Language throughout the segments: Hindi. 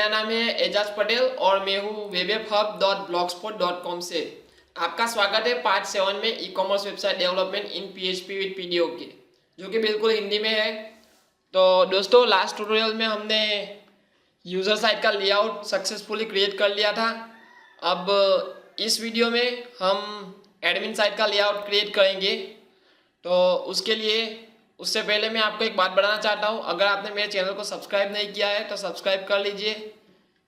मेरा नाम है एजाज पटेल और मैं हूँ webhub.blogspot.com से। आपका स्वागत है पार्ट 7 में e commerce website development in PHP with PDO के, जो कि बिल्कुल हिंदी में है। तो दोस्तों, लास्ट ट्यूटोरियल में हमने यूज़र साइट का लेआउट सक्सेसफुली क्रिएट कर लिया था। अब इस वीडियो में हम एडमिन साइट का लेआउट क्रिएट करेंगे। तो उसके लिए उससे पहले मैं आपको एक बात बताना चाहता हूँ। अगर आपने मेरे चैनल को सब्सक्राइब नहीं किया है तो सब्सक्राइब कर लीजिए,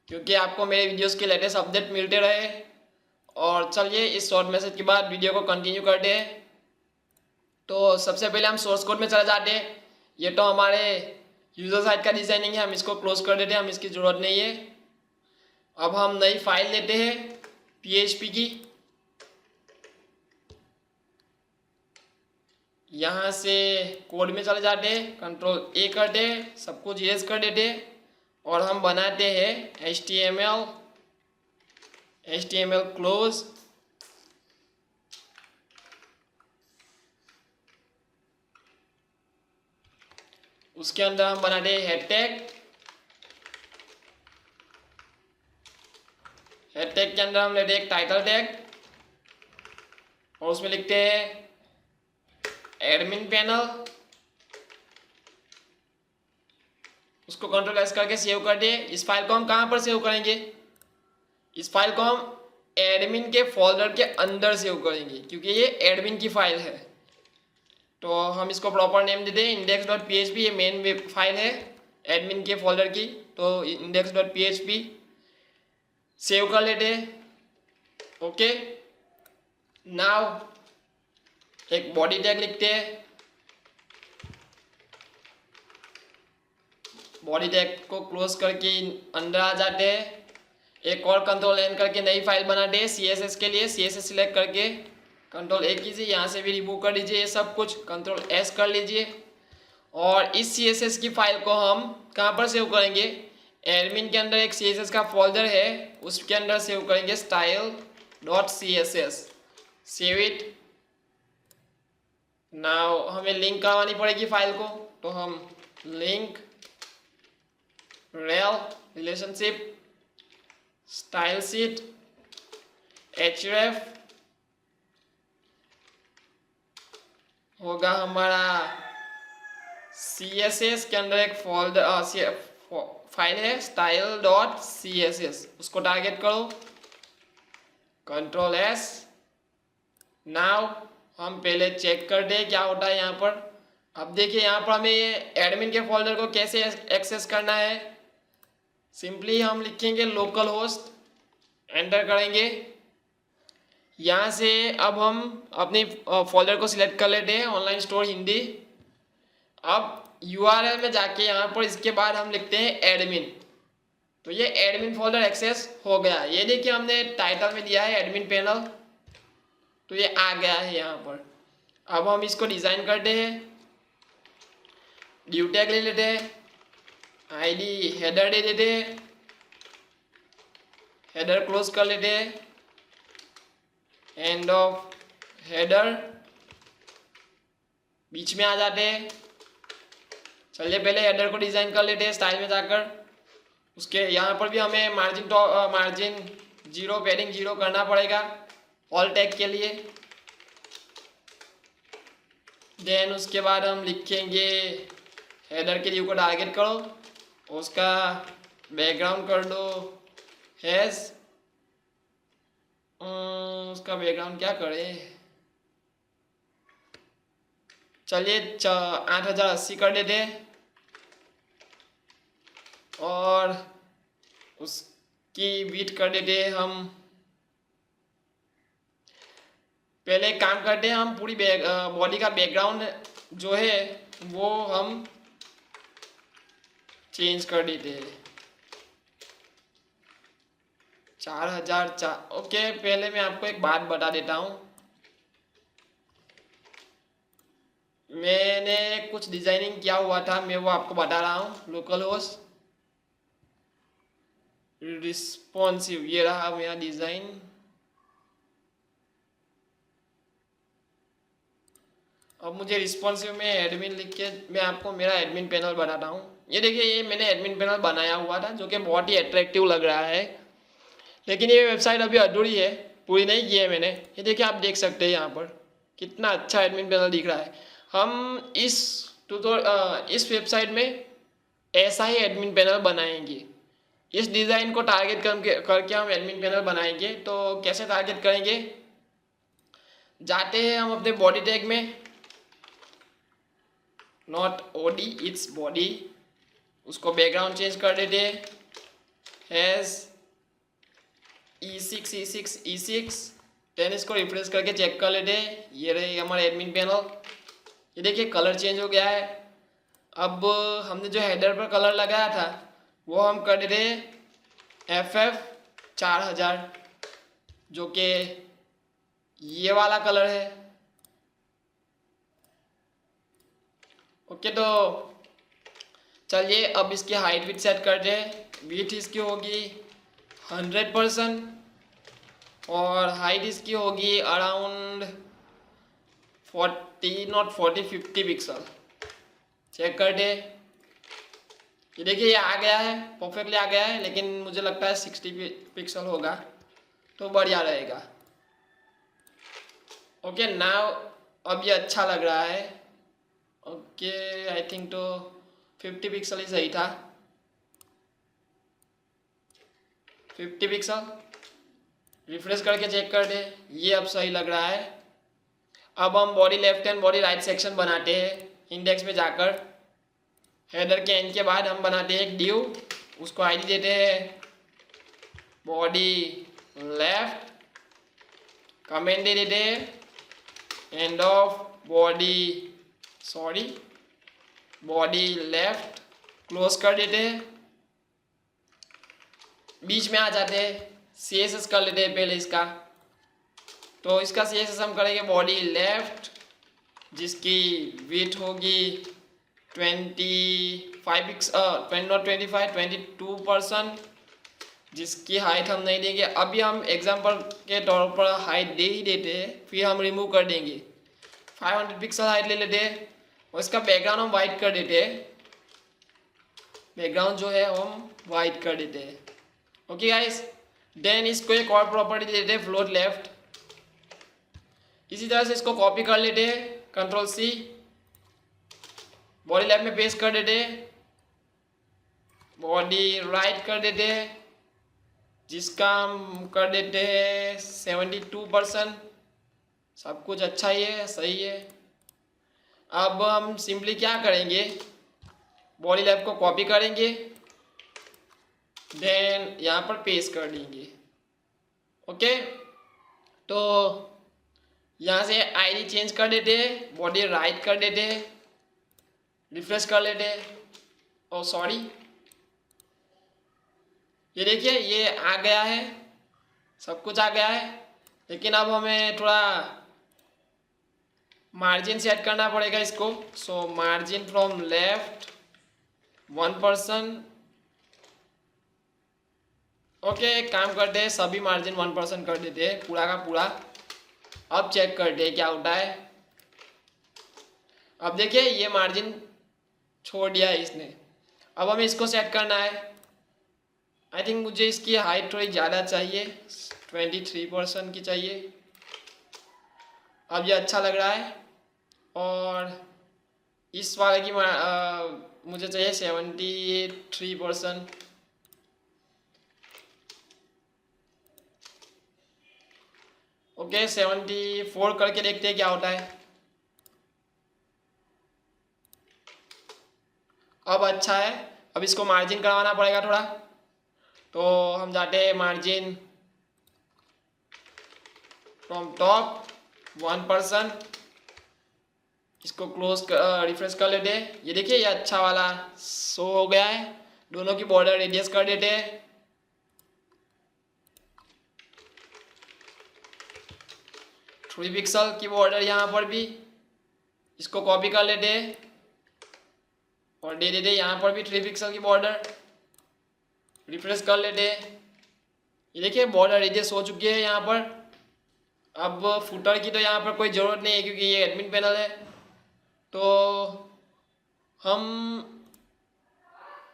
क्योंकि आपको मेरे वीडियोस के लेटेस्ट अपडेट मिलते रहे। और चलिए इस शॉर्ट मैसेज के बाद वीडियो को कंटिन्यू करते हैं। तो सबसे पहले हम सोर्स कोड में चले जाते हैं। ये तो हमारे यूज़र साइट का डिज़ाइनिंग है, हम इसको क्लोज कर देते हैं, हम इसकी ज़रूरत नहीं है। अब हम नई फाइल लेते हैं PHP की। यहाँ से कोड में चले जाते हैं, Ctrl A करते हैं, सब कुछ इरेज कर देते हैं और हम बनाते हैं HTML क्लोज। उसके अंदर हम बनाते हैं हेड टैग के अंदर हम लेते हैं एक टाइटल टैग और उसमें लिखते हैं एडमिन पैनल। उसको Ctrl S करके सेव कर दे। इस फाइल को हम कहाँ पर सेव करेंगे? इस फाइल को हम एडमिन के फोल्डर के अंदर सेव करेंगे, क्योंकि ये एडमिन की फाइल है। तो हम इसको प्रॉपर नेम दे दें index.php। ये मेन वेब फाइल है एडमिन के फोल्डर की, तो index.php सेव कर लेते हैं। ओके, नाउ एक बॉडी टैग लिखते हैं। बॉडी टैग को क्लोज करके अंदर आ जाते हैं। एक और Ctrl N करके नई फाइल बनाते हैं CSS के लिए। CSS सिलेक्ट करके Ctrl A कीजिए, यहाँ से भी रिमूव कर दीजिए ये सब कुछ, Ctrl S कर लीजिए। और इस CSS की फाइल को हम कहाँ पर सेव करेंगे? एडमिन के अंदर एक CSS का फोल्डर है, उसके अंदर सेव करेंगे style.css। Save it. नाउ हमें लिंक करवानी पड़ेगी फाइल को, तो हम link rail relationship style sheet href होगा हमारा CSS के अंदर एक फोल्डर फाइल है style.css। उसको टारगेट करो, Ctrl S। नाउ हम पहले चेक कर दे क्या होता है यहाँ पर। अब देखिए यहाँ पर हमें एडमिन के फोल्डर को कैसे एक्सेस करना है। सिंपली हम लिखेंगे लोकल होस्ट, एंटर करेंगे। यहाँ से अब हम अपनी फोल्डर को सिलेक्ट कर लेते हैं ऑनलाइन स्टोर हिंदी। अब URL में जाके यहाँ पर इसके बाद हम लिखते हैं एडमिन। तो ये एडमिन फोल्डर एक्सेस हो गया। ये देखिए हमने टाइटल में दिया है एडमिन पैनल, तो ये आ गया है यहाँ पर। अब हम इसको डिज़ाइन करते हैं। ड्यू टैग ले लेते हैं, ID हेडर दे देते हैं, हेडर क्लोज कर लेते हैं, एंड ऑफ हेडर बीच में आ जाते हैं। चलिए पहले हेडर को डिज़ाइन कर लेते हैं स्टाइल में जाकर। उसके यहाँ पर भी हमें मार्जिन 0 पैडिंग 0 करना पड़ेगा ऑल टैग के लिए। देन उसके बाद हम लिखेंगे हेडर के व्यू को टारगेट करो, उसका बैकग्राउंड कर दो हैज़। उसका बैकग्राउंड क्या करें? चलिए 8080 कर देते हैं। और उसकी बीट कर देते हैं हम। पहले एक काम करते हैं, हम पूरी बॉडी का बैकग्राउंड जो है वो हम चेंज कर देते हैं 4004। ओके, पहले मैं आपको एक बात बता देता हूँ। मैंने कुछ डिजाइनिंग किया हुआ था, मैं वो आपको बता रहा हूँ। लोकल होस्ट रिस्पॉन्सिव, ये रहा मेरा डिज़ाइन। अब मुझे रिस्पॉन्सिव में एडमिन लिख के मैं आपको मेरा एडमिन पैनल बनाता हूँ। ये देखिए, ये मैंने एडमिन पैनल बनाया हुआ था जो कि बहुत ही अट्रैक्टिव लग रहा है, लेकिन ये वेबसाइट अभी अधूरी है, पूरी नहीं की है मैंने। ये देखिए, आप देख सकते हैं यहाँ पर कितना अच्छा एडमिन पैनल दिख रहा है। हम इस वेबसाइट में ऐसा ही एडमिन पैनल बनाएंगे। इस डिज़ाइन को टारगेट करके हम एडमिन पैनल बनाएंगे। तो कैसे टारगेट करेंगे, जाते हैं हम अपने बॉडी टैग में, नॉट ओडी इट्स बॉडी, उसको बैकग्राउंड चेंज कर देते हैज़ E6 देन इसको रिफ्रेश करके चेक कर लेते हैं। ये रहे हमारे एडमिन पैनल। ये देखिए, कलर चेंज हो गया है। अब हमने जो हेडर पर कलर लगाया था वो हम कर देते हैं FF4000, जो कि ये वाला कलर है। ओके, तो चलिए अब इसकी हाइट विड्थ सेट करते हैं। विड्थ इसकी होगी 100% और हाइट इसकी होगी अराउंड 50 पिक्सल। चेक कर दे। ये देखिए, ये आ गया है, परफेक्टली आ गया है, लेकिन मुझे लगता है 60 पिक्सल होगा तो बढ़िया रहेगा। ओके, नाउ अब ये अच्छा लग रहा है। ओके, आई थिंक तो 50 पिक्सल ही सही था। 50 पिक्सल रिफ्रेश करके चेक कर दे, ये अब सही लग रहा है। अब हम body left and body right section बनाते हैं। इंडेक्स में जाकर हेडर के एंड के बाद हम बनाते हैं एक डिव, उसको आईडी देते हैं बॉडी लेफ्ट, कमेंट दे देते हैं end of body left, close कर देते हैं। बीच में आ जाते हैं, CSS कर लेते हैं पहले इसका। तो इसका CSS हम करेंगे बॉडी लेफ्ट, जिसकी विड्थ होगी 22%, जिसकी हाइट हम नहीं देंगे। अभी हम एग्जांपल के तौर पर हाइट दे ही देते हैं, फिर हम रिमूव कर देंगे। 500 पिक्सल हाइट ले लेते हैं और इसका बैकग्राउंड हम वाइट कर देते हैं। बैकग्राउंड जो है हम वाइट कर देते हैं। ओके गाइस, देन इसको एक और प्रॉपर्टी देते हैं फ्लोट लेफ्ट। इसी तरह से इसको कॉपी कर लेते हैं, Ctrl+C, बॉडी लेफ्ट में पेस्ट कर देते हैं, बॉडी राइट कर देते हैं, जिसका हम कर देते हैं 72%। सब कुछ अच्छा ही है, सही है। अब हम सिंपली क्या करेंगे, बॉडी लेफ्ट को कॉपी करेंगे, देन यहाँ पर पेस्ट कर देंगे। ओके, तो यहाँ से आईडी चेंज कर देते हैं, बॉडी राइट कर देते हैं, रिफ्रेश कर लेते हैं। ओ सॉरी, ये देखिए, ये आ गया है, सब कुछ आ गया है, लेकिन अब हमें थोड़ा मार्जिन सेट करना पड़ेगा इसको। सो मार्जिन फ्रॉम लेफ्ट 1%। ओके, काम करते हैं, सभी मार्जिन 1% कर देते हैं, पूरा का पूरा। अब चेक करते हैं क्या होता है। अब देखिए, ये मार्जिन छोड़ दिया है इसने। अब हमें इसको सेट करना है। आई थिंक मुझे इसकी हाइट थोड़ी ज़्यादा चाहिए, 23% की चाहिए। अब ये अच्छा लग रहा है। और इस वाले की मुझे चाहिए 73%। ओके, 74 करके देखते हैं क्या होता है। अब अच्छा है। अब इसको मार्जिन करवाना पड़ेगा थोड़ा, तो हम जाते हैं मार्जिन फ्रॉम टॉप 1%। इसको क्लोज रिफ्रेश कर लेते हैं। ये देखिए, ये अच्छा वाला शो हो गया है। दोनों की बॉर्डर रेडियस कर देते हैं। 3 पिक्सल की बॉर्डर यहाँ पर भी, इसको कॉपी कर लेते हैं और दे देते यहाँ पर भी 3 पिक्सल की बॉर्डर, रिफ्रेश कर लेते हैं। ये देखिए, बॉर्डर रेडियस हो चुकी है यहाँ पर। अब फुटर की तो यहाँ पर कोई ज़रूरत नहीं है क्योंकि ये एडमिन पैनल है। तो हम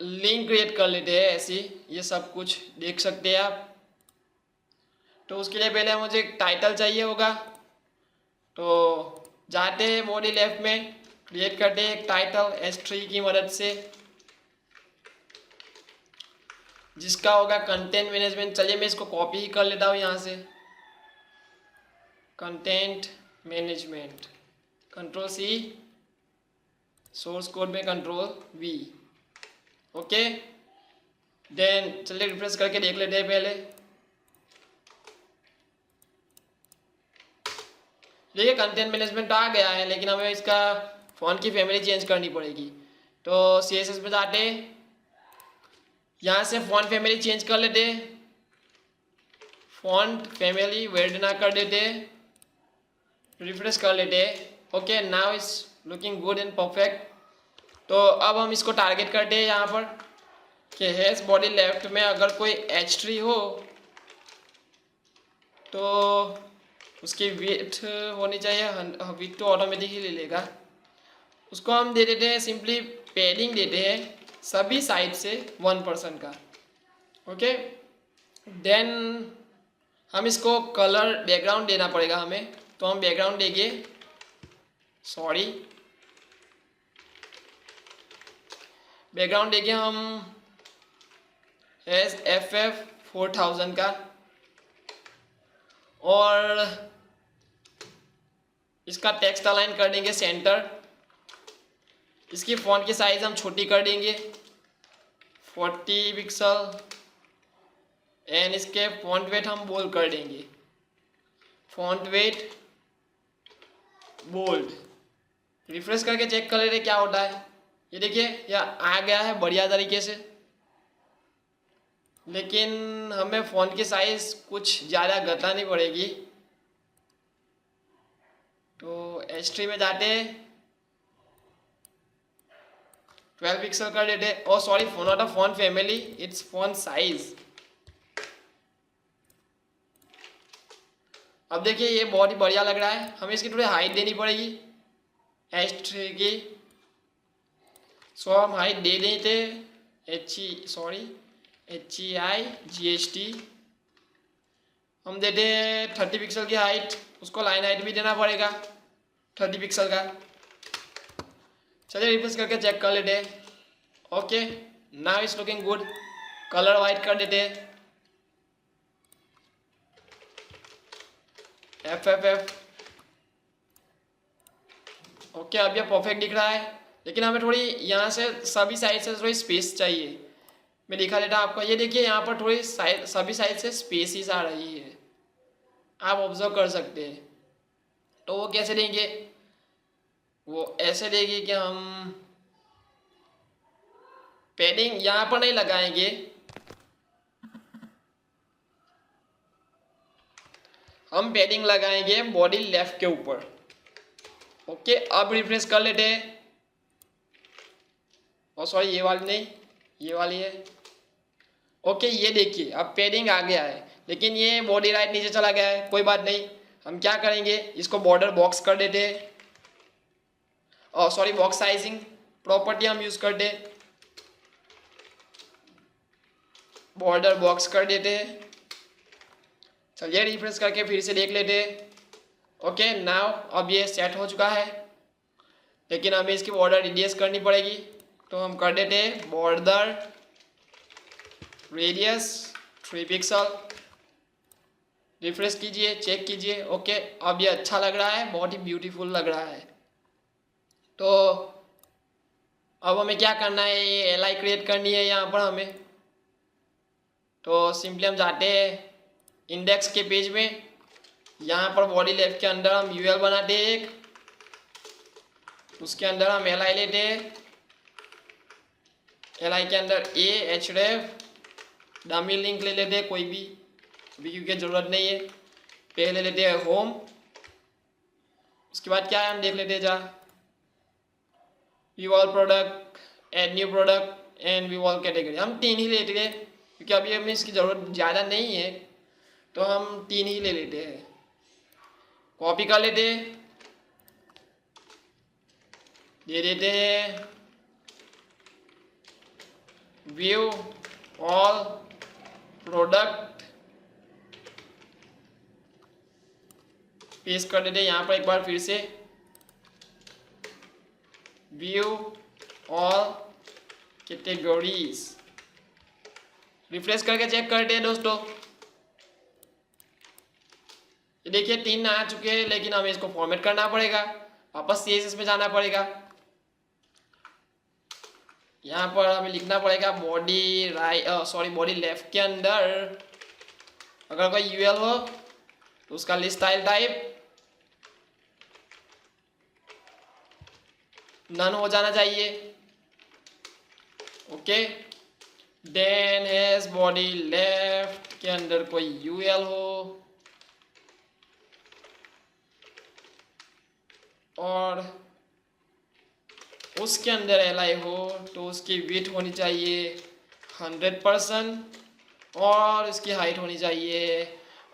लिंक क्रिएट कर लेते हैं ऐसे, ये सब कुछ देख सकते हैं आप। तो उसके लिए पहले मुझे एक टाइटल चाहिए होगा, तो जाते हैं बॉडी लेफ्ट में, क्रिएट करते हैं एक टाइटल H3 की मदद से, जिसका होगा कंटेंट मैनेजमेंट। चलिए मैं इसको कॉपी ही कर लेता हूँ यहाँ से, content management, Ctrl+C, source code में Ctrl+V। ओके, देन चलिए रिफ्रेश करके देख लेते हैं पहले। देखिए कंटेंट मैनेजमेंट आ गया है, लेकिन हमें इसका फ़ॉन्ट की फैमिली चेंज करनी पड़ेगी। तो CSS में जाते, यहाँ से फ़ॉन्ट फैमिली चेंज कर लेते, फ़ॉन्ट फैमिली वेडना कर देते, रिफ्रेश कर लेते। Okay, now is looking good and perfect. तो अब हम इसको टारगेट करते हैं यहाँ पर कि हैश बॉडी लेफ्ट में अगर कोई H3 हो तो उसकी विड्थ होनी चाहिए, विड्थ तो ऑटोमेटिक ही ले लेगा। उसको हम दे देते हैं सिंपली पेडिंग देते हैं सभी साइड से 1% का। ओके, देन हम इसको कलर बैकग्राउंड देना पड़ेगा हमें, तो हम बैकग्राउंड देंगे, सॉरी बैकग्राउंड देंगे हम FF4000 का, और इसका टेक्स्ट अलाइन कर देंगे सेंटर। इसकी फ़ॉन्ट की साइज़ हम छोटी कर देंगे 40 पिक्सल, एंड इसके फ़ॉन्ट वेट हम बोल्ड कर देंगे, फ़ॉन्ट वेट बोल्ड। रिफ्रेश करके चेक कर लेते क्या होता है। ये देखिए यह आ गया है बढ़िया तरीके से, लेकिन हमें फ़ॉन्ट की साइज़ कुछ ज़्यादा घटानी पड़ेगी। तो H3 में जाते 12 पिक्सल कर देते। Oh sorry, not a font family, it's font size. अब देखिए ये बहुत ही बढ़िया लग रहा है। हमें इसकी थोड़ी हाइट देनी पड़ेगी H3 की, सो हम हाइट दे देते HEIGHT, हम देते 30 पिक्सल की हाइट। उसको लाइन हाइट भी देना पड़ेगा 30 पिक्सल का। चलिए रिफ्रेश करके चेक कर लेते हैं। Okay, now it's looking good. Colour white कर देते हैं, FFF। ओके, अब ये परफेक्ट दिख रहा है, लेकिन हमें थोड़ी यहाँ से सभी साइड से थोड़ी स्पेस चाहिए। मैं दिखा देता आपको, ये देखिए यहाँ पर थोड़ी साइड, सभी साइड से स्पेसिस आ रही है, आप ऑब्जर्व कर सकते हैं। तो वो कैसे देंगे, वो ऐसे देंगे कि हम पैडिंग यहाँ पर नहीं लगाएंगे, हम पैडिंग लगाएंगे बॉडी लेफ्ट के ऊपर। ओके, अब रिफ्रेश कर लेते हैं। और सॉरी ये वाली नहीं, ये वाली है। ओके, ये देखिए अब पैडिंग आ गया है, लेकिन ये बॉडी राइट नीचे चला गया है। कोई बात नहीं, हम क्या करेंगे, इसको बॉर्डर बॉक्स कर देते हैं। और सॉरी, बॉक्स साइजिंग प्रॉपर्टी हम यूज करते, बॉर्डर बॉक्स कर देते हैं। चलिए रिफ्रेश करके फिर से देख लेते हैं। ओके, नाउ अब ये सेट हो चुका है, लेकिन हमें इसकी बॉर्डर रेडियस करनी पड़ेगी। तो हम कर देते हैं बॉर्डर रेडियस 3 पिक्सल। रिफ्रेश कीजिए, चेक कीजिए। ओके, अब ये अच्छा लग रहा है, बहुत ही ब्यूटीफुल लग रहा है। तो अब हमें क्या करना है, ये LI क्रिएट करनी है यहाँ पर हमें। तो सिंपली हम जाते हैं इंडेक्स के पेज में, यहाँ पर बॉडी लेफ्ट के अंदर हम UL बनाते हैं एक, उसके अंदर हम LI लेते हैं, LI के अंदर href डमी लिंक ले लेते हैं कोई भी, अभी क्योंकि ज़रूरत नहीं है। पहले लेते हैं होम, उसके बाद क्या है हम देख लेते हैं, जा view all product, add new product and view all category. हम 3 ही लेते हैं क्योंकि अभी हमें इसकी ज़रूरत ज़्यादा नहीं है, तो हम 3 ही ले लेते हैं। कॉपी कर लेते हैं, दे देते हैं व्यू ऑल प्रोडक्ट पेस्ट कर देते हैं यहाँ पर एक बार फिर से, व्यू ऑल कैटेगरीज। रिफ्रेश करके चेक करते हैं दोस्तों। ये देखिए 3 आ चुके हैं, लेकिन हमें इसको फॉर्मेट करना पड़ेगा, वापस CSS में जाना पड़ेगा। यहाँ पर हमें लिखना पड़ेगा बॉडी बॉडी लेफ्ट के अंदर अगर कोई UL हो तो उसका लिस्ट स्टाइल टाइप नन हो जाना चाहिए। Okay, then has body left के अंदर कोई UL हो और उसके अंदर LI हो तो उसकी विड्थ होनी चाहिए 100% और उसकी हाइट होनी चाहिए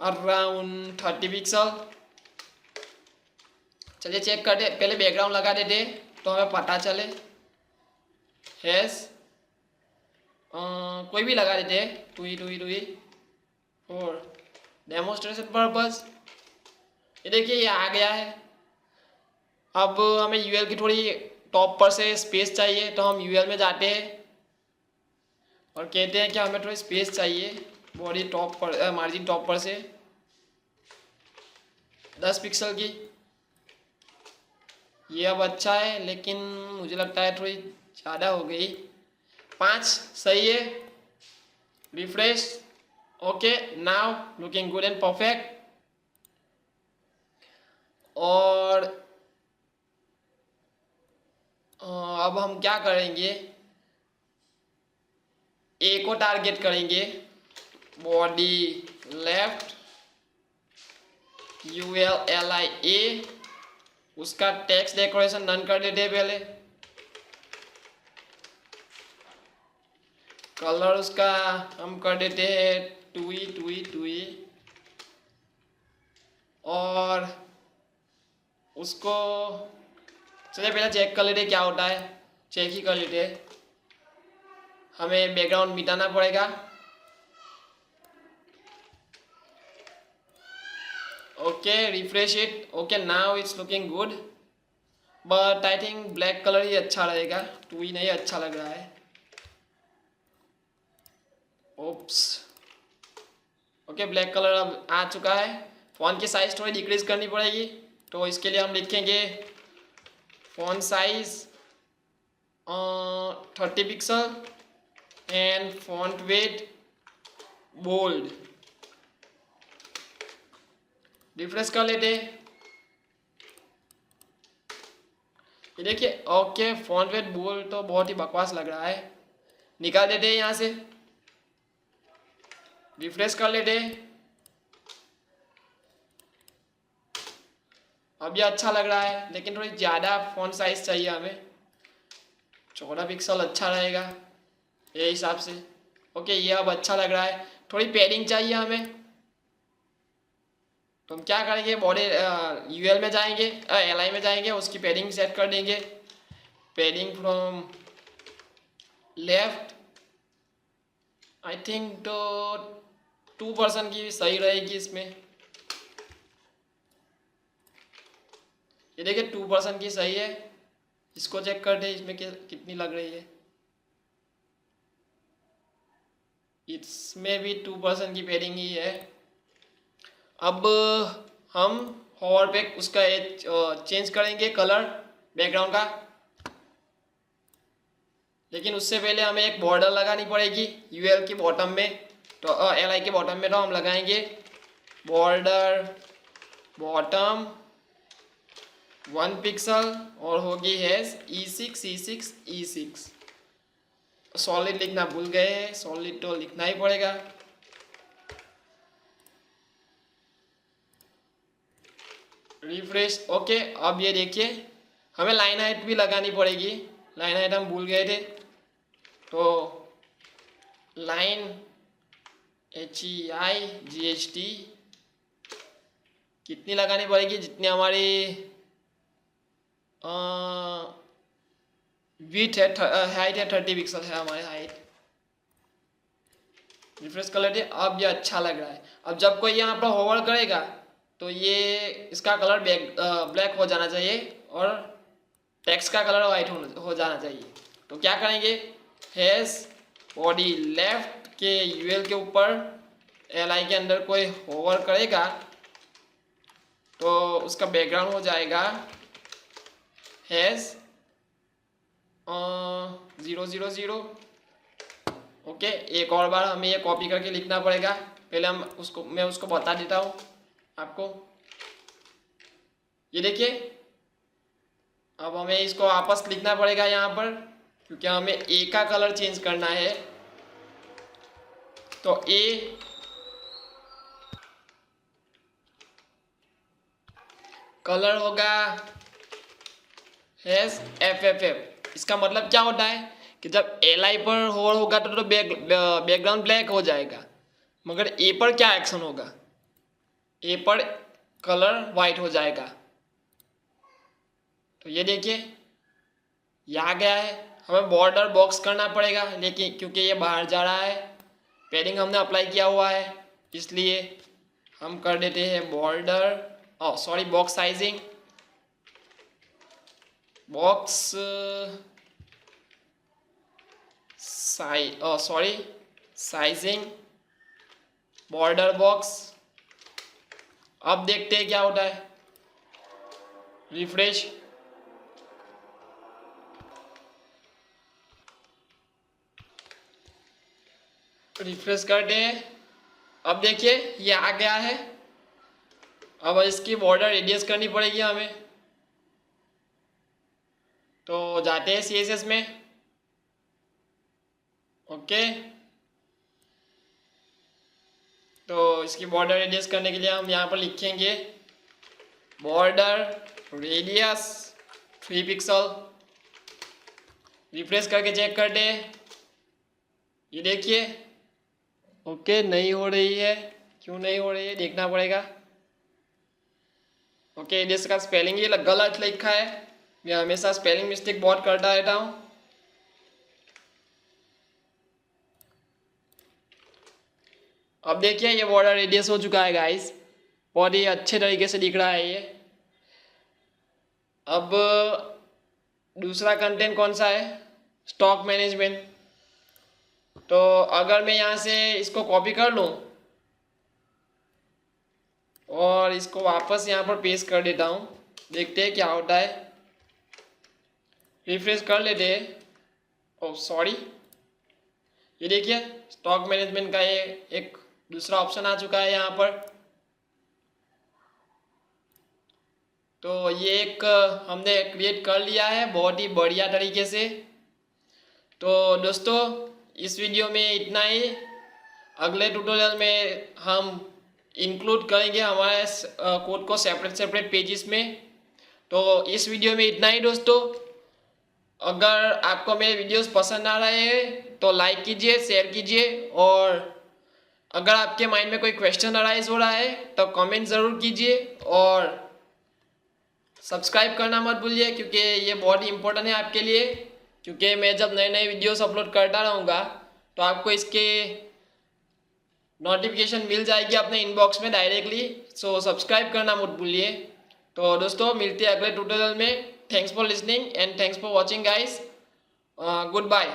अराउंड 30 पिक्सल। चलिए चेक करते, पहले बैकग्राउंड लगा देते तो हमें पता चले। हैज कोई भी लगा देते, टू फॉर डेमोन्स्ट्रेशन पर्पस। ये देखिए ये आ गया है। अब हमें UL की थोड़ी टॉप पर से स्पेस चाहिए, तो हम UL में जाते हैं और कहते हैं कि हमें थोड़ी स्पेस चाहिए बॉडी टॉप पर, मार्जिन टॉप पर से 10 पिक्सल की। ये अब अच्छा है, लेकिन मुझे लगता है थोड़ी ज़्यादा हो गई। 5 सही है। Refresh. Okay, now looking good and perfect. और अब हम क्या करेंगे, ए को टारगेट करेंगे, बॉडी लेफ्ट ULLIA, उसका टेक्स्ट डेकोरेशन डन कर देते हैं पहले। कलर उसका हम कर देते हैं टू और उसको चलिए पहले चेक कर लेते क्या होता है, चेक ही कर लेते। हमें बैकग्राउंड मिटाना पड़ेगा। Okay, refresh it. Okay, now it's looking good, but I think black colour ही अच्छा रहेगा, टू ही नहीं अच्छा लग रहा है। ओप्स। ओके, ब्लैक कलर अब आ चुका है। फॉन्ट की साइज थोड़ी डिक्रीज करनी पड़ेगी, तो इसके लिए हम लिखेंगे font size 30 pixel and font weight bold. Refresh कर लेते। ये देखिए, ओके फॉन्ट वेट बोल्ड तो बहुत ही बकवास लग रहा है, निकाल देते हैं यहाँ से। रिफ्रेश कर लेते। अब ये अच्छा लग रहा है, लेकिन थोड़ी ज़्यादा फॉन्ट साइज चाहिए हमें, 14 पिक्सल अच्छा रहेगा ये हिसाब से। ओके, ये अब अच्छा लग रहा है। थोड़ी पैडिंग चाहिए हमें, तो हम क्या करेंगे, बॉडी UL में जाएंगे, LI में जाएंगे, उसकी पैडिंग सेट कर देंगे। Padding from left I think तो 2% की सही रहेगी इसमें। ये देखिए 2% की सही है। इसको चेक कर दे इसमें कितनी लग रही है। इसमें भी 2% की पैडिंग ही है। अब हम हॉवर पे उसका चेंज करेंगे कलर बैकग्राउंड का, लेकिन उससे पहले हमें एक बॉर्डर लगानी पड़ेगी UL की बॉटम में, तो LI के बॉटम में तो हम लगाएंगे बॉर्डर बॉटम 1 पिक्सल और होगी हैज E6 सॉलिड लिखना भूल गए, सॉलिड तो लिखना ही पड़ेगा। रिफ्रेश। ओके, अब ये देखिए हमें लाइन हाइट भी लगानी पड़ेगी, लाइन हाइट हम भूल गए थे, तो लाइन HEIGHT कितनी लगानी पड़ेगी, जितनी हमारी विड्थ है, हाइट है 30 पिक्सल है हमारी हाइट, रिफ्रेश कर लेते। अब ये अच्छा लग रहा है। अब जब कोई यहाँ पर होवर करेगा तो ये इसका कलर ब्लैक हो जाना चाहिए और टेक्स्ट का कलर वाइट हो जाना चाहिए। तो क्या करेंगे, हैश बॉडी लेफ्ट के यूएल के ऊपर LI के अंदर कोई होवर करेगा तो उसका बैकग्राउंड हो जाएगा हैश 000। ओके, एक और बार हमें ये कॉपी करके लिखना पड़ेगा। पहले मैं उसको बता देता हूँ आपको। ये देखिए, अब हमें इसको वापस लिखना पड़ेगा यहाँ पर, क्योंकि हमें ए का कलर चेंज करना है। तो ए कलर होगा हैश FFF। इसका मतलब क्या होता है कि जब LI पर होवर होगा तो बैकग्राउंड ब्लैक हो जाएगा, मगर ए पर क्या एक्शन होगा, ए पर कलर वाइट हो जाएगा। तो ये देखिए, ये आ गया है। हमें बॉर्डर बॉक्स करना पड़ेगा, लेकिन क्योंकि ये बाहर जा रहा है, पैडिंग हमने अप्लाई किया हुआ है, इसलिए हम कर देते हैं border box sizing, box sizing border box. अब देखते हैं क्या होता है। रिफ्रेश, रिफ्रेश करते हैं। अब देखिए ये आ गया है। अब इसकी बॉर्डर रेडियस करनी पड़ेगी हमें। तो जाते हैं CSS में। ओके, तो इसकी बॉर्डर रेडियस करने के लिए हम यहाँ पर लिखेंगे बॉर्डर रेडियस 3 पिक्सल। रिफ्रेश करके चेक करते हैं। ये देखिए, ओके, नहीं हो रही है। क्यों नहीं हो रही है देखना पड़ेगा। ओके, इसका स्पेलिंग ये गलत लिखा है। मैं हमेशा स्पेलिंग मिस्टेक बहुत करता रहता हूँ। अब देखिए ये बॉर्डर रेडियस हो चुका है गाइस, बहुत ही अच्छे तरीके से दिख रहा है ये। अब दूसरा कंटेंट कौन सा है, स्टॉक मैनेजमेंट। तो अगर मैं यहाँ से इसको कॉपी कर लूँ और इसको वापस यहाँ पर पेस्ट कर देता हूँ, देखते हैं क्या होता है। रिफ्रेश कर लेते हैं। ओह सॉरी, ये देखिए स्टॉक मैनेजमेंट का ये एक दूसरा ऑप्शन आ चुका है यहाँ पर। तो ये एक हमने क्रिएट कर लिया है बहुत ही बढ़िया तरीके से। तो दोस्तों इस वीडियो में इतना ही। अगले ट्यूटोरियल में हम इंक्लूड करेंगे हमारे कोड को सेपरेट पेजेस में। तो इस वीडियो में इतना ही दोस्तों। अगर आपको मेरे वीडियोस पसंद आ रहे हैं तो लाइक कीजिए, शेयर कीजिए, और अगर आपके माइंड में कोई क्वेश्चन अराइज हो रहा है तो कमेंट ज़रूर कीजिए, और सब्सक्राइब करना मत भूलिए, क्योंकि ये बहुत ही इम्पोर्टेंट है आपके लिए। क्योंकि मैं जब नए नए वीडियोस अपलोड करता रहूँगा तो आपको इसके नोटिफिकेशन मिल जाएगी अपने इनबॉक्स में डायरेक्टली। सो सब्सक्राइब करना मत भूलिए। तो दोस्तों मिलते हैं अगले ट्यूटोरियल में। Thanks for listening and thanks for watching guys. Good bye.